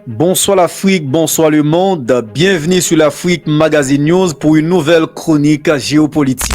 Bonsoir l'Afrique, bonsoir le monde. Bienvenue sur l'Afrique Magazine News pour une nouvelle chronique géopolitique.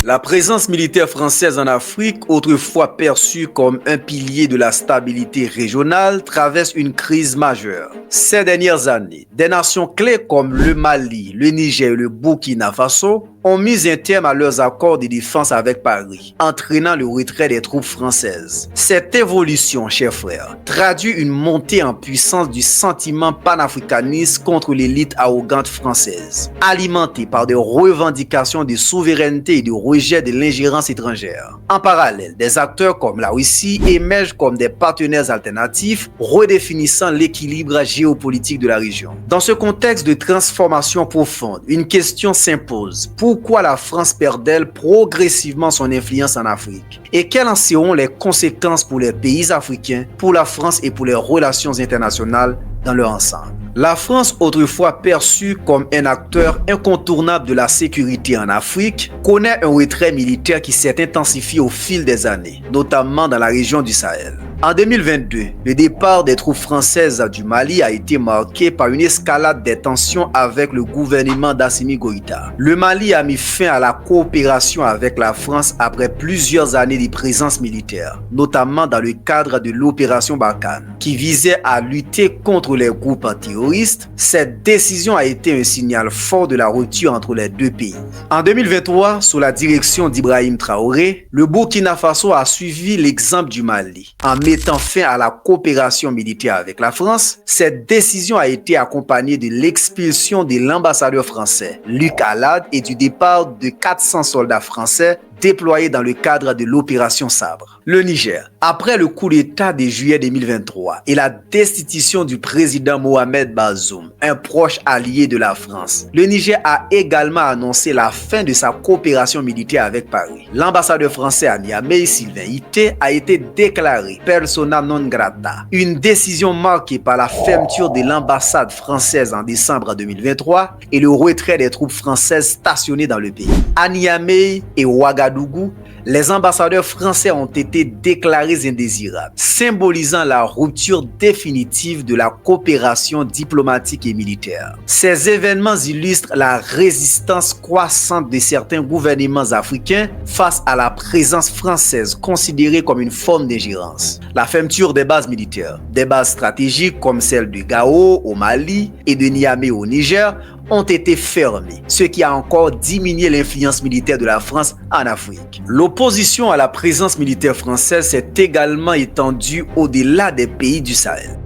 La présence militaire française en Afrique, autrefois perçue comme un pilier de la stabilité régionale, traverse une crise majeure. Ces dernières années, des nations clés comme le Mali, le Niger et le Burkina Faso ont mis un terme à leurs accords de défense avec Paris, entraînant le retrait des troupes françaises. Cette évolution, chers frères, traduit une montée en puissance du sentiment panafricaniste contre l'élite arrogante française, alimentée par des revendications de souveraineté et de rejet de l'ingérence étrangère. En parallèle, des acteurs comme la Russie émergent comme des partenaires alternatifs, redéfinissant l'équilibre géopolitique de la région. Dans ce contexte de transformation profonde, une question s'impose. Pourquoi la France perd-elle progressivement son influence en Afrique? Et quelles en seront les conséquences pour les pays africains, pour la France et pour les relations internationales dans leur ensemble? La France, autrefois perçue comme un acteur incontournable de la sécurité en Afrique, connaît un retrait militaire qui s'est intensifié au fil des années, notamment dans la région du Sahel. En 2022, le départ des troupes françaises du Mali a été marqué par une escalade des tensions avec le gouvernement d'Assimi Goïta. Le Mali a mis fin à la coopération avec la France après plusieurs années de présence militaire, notamment dans le cadre de l'opération Barkhane, qui visait à lutter contre les groupes terroristes. Cette décision a été un signal fort de la rupture entre les deux pays. En 2023, sous la direction d'Ibrahim Traoré, le Burkina Faso a suivi l'exemple du Mali. En mettant fin à la coopération militaire avec la France, cette décision a été accompagnée de l'expulsion de l'ambassadeur français, Luc Alade, et du départ de 400 soldats français déployés dans le cadre de l'opération Sabre. Le Niger, après le coup d'État de juillet 2023 et la destitution du président Mohamed Bazoum, un proche allié de la France, le Niger a également annoncé la fin de sa coopération militaire avec Paris. L'ambassadeur français à Niamey, Sylvain Ité, a été déclaré persona non grata, une décision marquée par la fermeture de l'ambassade française en décembre 2023 et le retrait des troupes françaises stationnées dans le pays. À Niamey et Ouagadougou, les ambassadeurs français ont été déclarés indésirables, symbolisant la rupture définitive de la coopération diplomatique et militaire. Ces événements illustrent la résistance croissante de certains gouvernements africains face à la présence française considérée comme une forme d'ingérence. La fermeture des bases militaires, des bases stratégiques comme celle de Gao au Mali et de Niamey au Niger, ont été fermés, ce qui a encore diminué l'influence militaire de la France en Afrique. L'opposition à la présence militaire française s'est également étendue au-delà des pays du Sahel.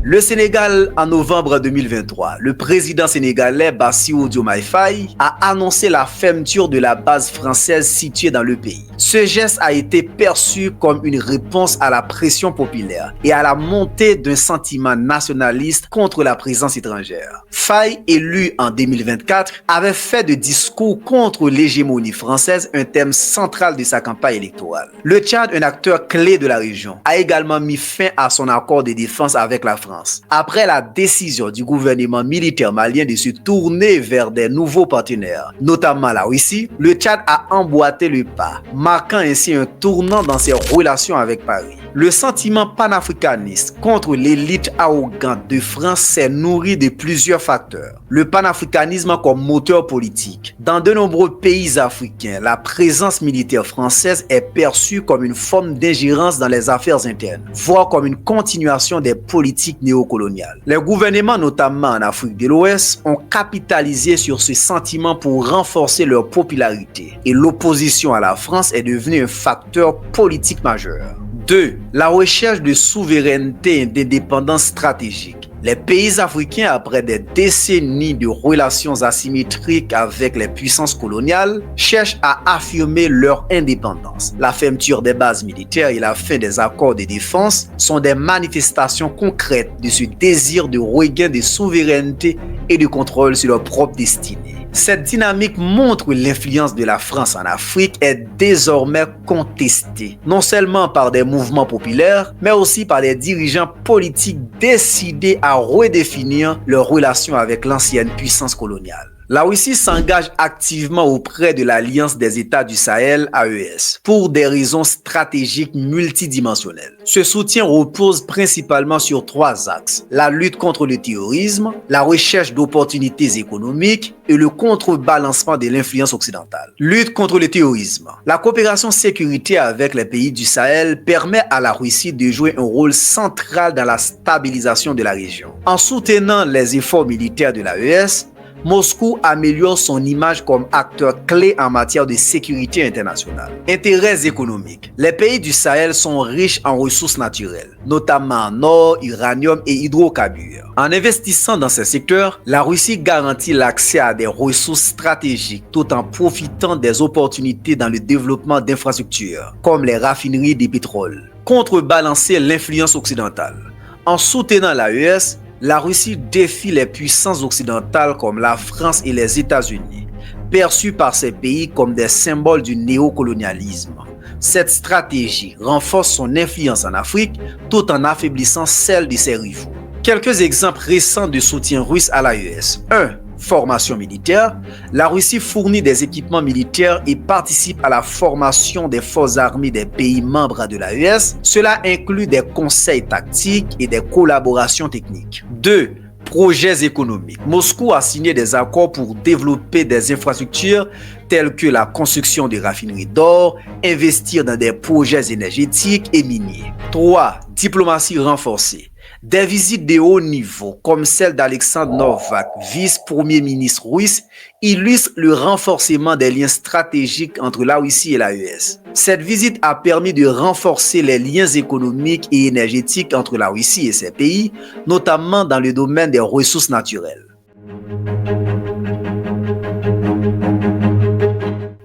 Le Sénégal, en novembre 2023, le président sénégalais Bassirou Diomaye Faye a annoncé la fermeture de la base française située dans le pays. Ce geste a été perçu comme une réponse à la pression populaire et à la montée d'un sentiment nationaliste contre la présence étrangère. Faye, élu en 2024, avait fait de discours contre l'hégémonie française un thème central de sa campagne électorale. Le Tchad, un acteur clé de la région, a également mis fin à son accord de défense avec la France. Après la décision du gouvernement militaire malien de se tourner vers des nouveaux partenaires, notamment la Russie, le Tchad a emboîté le pas, marquant ainsi un tournant dans ses relations avec Paris. Le sentiment panafricaniste contre l'élite arrogante de France s'est nourri de plusieurs facteurs. Le panafricanisme comme moteur politique. Dans de nombreux pays africains, la présence militaire française est perçue comme une forme d'ingérence dans les affaires internes, voire comme une continuation des politiques néocoloniales. Les gouvernements, notamment en Afrique de l'Ouest, ont capitalisé sur ce sentiment pour renforcer leur popularité. Et l'opposition à la France est devenue un facteur politique majeur. 2. La recherche de souveraineté et d'indépendance stratégique. Les pays africains, après des décennies de relations asymétriques avec les puissances coloniales, cherchent à affirmer leur indépendance. La fermeture des bases militaires et la fin des accords de défense sont des manifestations concrètes de ce désir de regain de souveraineté et de contrôle sur leur propre destinée. Cette dynamique montre que l'influence de la France en Afrique est désormais contestée, non seulement par des mouvements populaires, mais aussi par des dirigeants politiques décidés à redéfinir leurs relations avec l'ancienne puissance coloniale. La Russie s'engage activement auprès de l'Alliance des États du Sahel, AES, pour des raisons stratégiques multidimensionnelles. Ce soutien repose principalement sur 3 axes: la lutte contre le terrorisme, la recherche d'opportunités économiques et le contrebalancement de l'influence occidentale. Lutte contre le terrorisme. La coopération sécuritaire avec les pays du Sahel permet à la Russie de jouer un rôle central dans la stabilisation de la région. En soutenant les efforts militaires de l'AES, Moscou améliore son image comme acteur clé en matière de sécurité internationale. Intérêts économiques. Les pays du Sahel sont riches en ressources naturelles, notamment en or, uranium et hydrocarbures. En investissant dans ces secteurs, la Russie garantit l'accès à des ressources stratégiques tout en profitant des opportunités dans le développement d'infrastructures, comme les raffineries de pétrole. Contrebalancer l'influence occidentale. En soutenant l'AES, la Russie défie les puissances occidentales comme la France et les États-Unis, perçus par ces pays comme des symboles du néocolonialisme. Cette stratégie renforce son influence en Afrique tout en affaiblissant celle de ses rivaux. Quelques exemples récents de soutien russe à l'AES. 1. Formation militaire. La Russie fournit des équipements militaires et participe à la formation des forces armées des pays membres de l'AES. Cela inclut des conseils tactiques et des collaborations techniques. 2. Projets économiques. Moscou a signé des accords pour développer des infrastructures telles que la construction de raffineries d'or, investir dans des projets énergétiques et miniers. 3. Diplomatie renforcée. Des visites de haut niveau, comme celle d'Alexandre Novak, vice-premier ministre russe, illustrent le renforcement des liens stratégiques entre la Russie et l'AES. Cette visite a permis de renforcer les liens économiques et énergétiques entre la Russie et ses pays, notamment dans le domaine des ressources naturelles.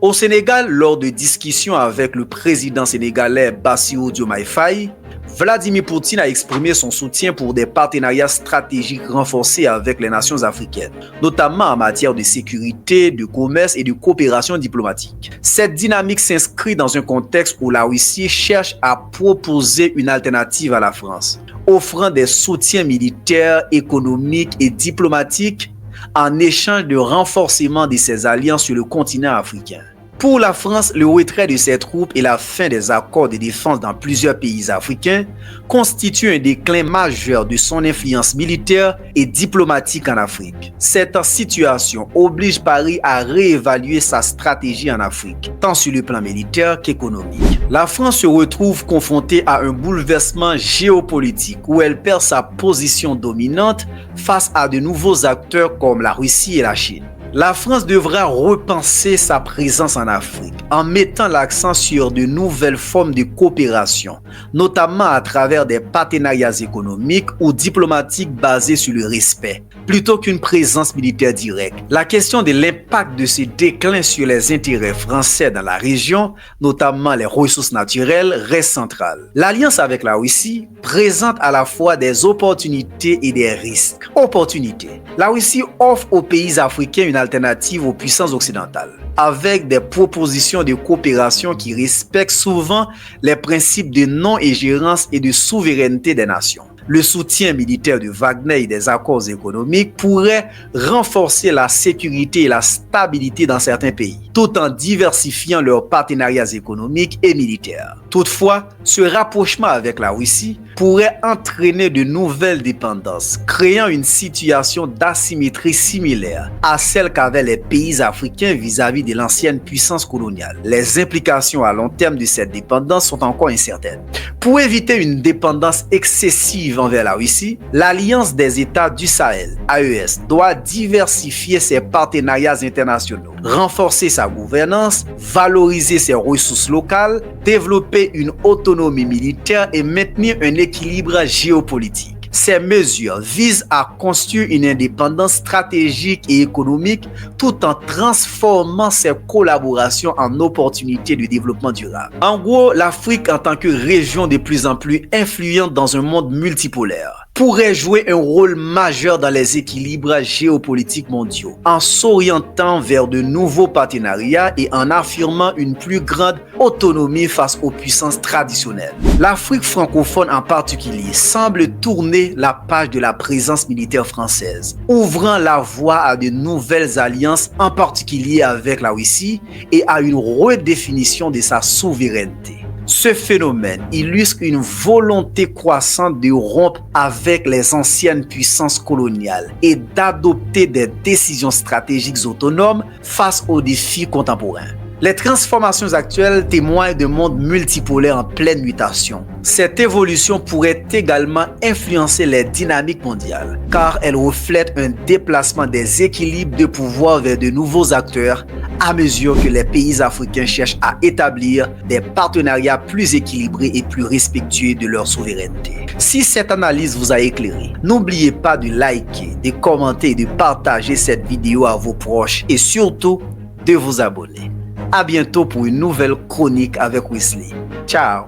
Au Sénégal, lors de discussions avec le président sénégalais Bassirou Diomaye Faye, Vladimir Poutine a exprimé son soutien pour des partenariats stratégiques renforcés avec les nations africaines, notamment en matière de sécurité, de commerce et de coopération diplomatique. Cette dynamique s'inscrit dans un contexte où la Russie cherche à proposer une alternative à la France, offrant des soutiens militaires, économiques et diplomatiques en échange de renforcement de ses alliances sur le continent africain. Pour la France, le retrait de ses troupes et la fin des accords de défense dans plusieurs pays africains constituent un déclin majeur de son influence militaire et diplomatique en Afrique. Cette situation oblige Paris à réévaluer sa stratégie en Afrique, tant sur le plan militaire qu'économique. La France se retrouve confrontée à un bouleversement géopolitique où elle perd sa position dominante face à de nouveaux acteurs comme la Russie et la Chine. La France devra repenser sa présence en Afrique en mettant l'accent sur de nouvelles formes de coopération, notamment à travers des partenariats économiques ou diplomatiques basés sur le respect, plutôt qu'une présence militaire directe. La question de l'impact de ce déclin sur les intérêts français dans la région, notamment les ressources naturelles, reste centrale. L'alliance avec la Russie présente à la fois des opportunités et des risques. Opportunités. La Russie offre aux pays africains une alternative aux puissances occidentales, avec des propositions de coopération qui respectent souvent les principes de non-ingérence et de souveraineté des nations. Le soutien militaire de Wagner et des accords économiques pourrait renforcer la sécurité et la stabilité dans certains pays, tout en diversifiant leurs partenariats économiques et militaires. Toutefois, ce rapprochement avec la Russie pourrait entraîner de nouvelles dépendances, créant une situation d'asymétrie similaire à celle qu'avaient les pays africains vis-à-vis de l'ancienne puissance coloniale. Les implications à long terme de cette dépendance sont encore incertaines. Pour éviter une dépendance excessive envers la Russie, l'Alliance des États du Sahel, AES, doit diversifier ses partenariats internationaux, renforcer sa gouvernance, valoriser ses ressources locales, développer une autonomie militaire et maintenir un équilibre géopolitique. Ces mesures visent à construire une indépendance stratégique et économique tout en transformant ces collaborations en opportunités de développement durable. En gros, l'Afrique en tant que région de plus en plus influente dans un monde multipolaire pourrait jouer un rôle majeur dans les équilibres géopolitiques mondiaux, en s'orientant vers de nouveaux partenariats et en affirmant une plus grande autonomie face aux puissances traditionnelles. L'Afrique francophone en particulier semble tourner la page de la présence militaire française, ouvrant la voie à de nouvelles alliances, en particulier avec la Russie, et à une redéfinition de sa souveraineté. Ce phénomène illustre une volonté croissante de rompre avec les anciennes puissances coloniales et d'adopter des décisions stratégiques autonomes face aux défis contemporains. Les transformations actuelles témoignent d'un monde multipolaire en pleine mutation. Cette évolution pourrait également influencer les dynamiques mondiales, car elle reflète un déplacement des équilibres de pouvoir vers de nouveaux acteurs à mesure que les pays africains cherchent à établir des partenariats plus équilibrés et plus respectueux de leur souveraineté. Si cette analyse vous a éclairé, n'oubliez pas de liker, de commenter et de partager cette vidéo à vos proches et surtout de vous abonner. À bientôt pour une nouvelle chronique avec Wesley. Ciao!